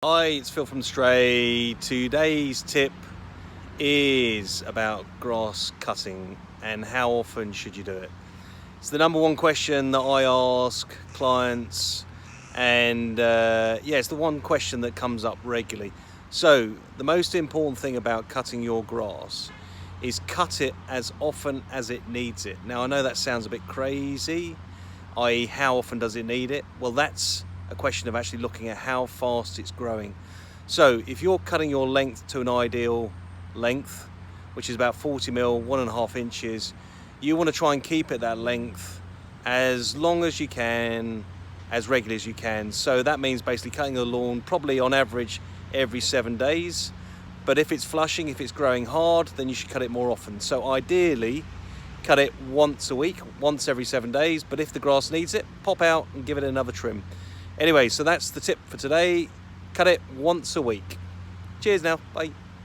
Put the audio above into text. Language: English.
Hi, it's Phil from Stray. Today's tip is about grass cutting and how often should you do it. It's the number one question that I ask clients, and it's the one question that comes up regularly. So the most important thing about cutting your grass is cut it as often as it needs it. Now I know that sounds a bit crazy, i.e. how often does it need it? Well, that's a question of actually looking at how fast it's growing. So if you're cutting your length to an ideal length, which is about 40 mil, 1.5 inches, you want to try and keep it that length as long as you can, as regularly as you can. So that means basically cutting the lawn probably on average every 7 days. But if it's flushing, if it's growing hard, then you should cut it more often. So ideally, cut it once a week, once every 7 days. But if the grass needs it, pop out and give it another trim. Anyway, so that's the tip for today. Cut it once a week. Cheers now, bye.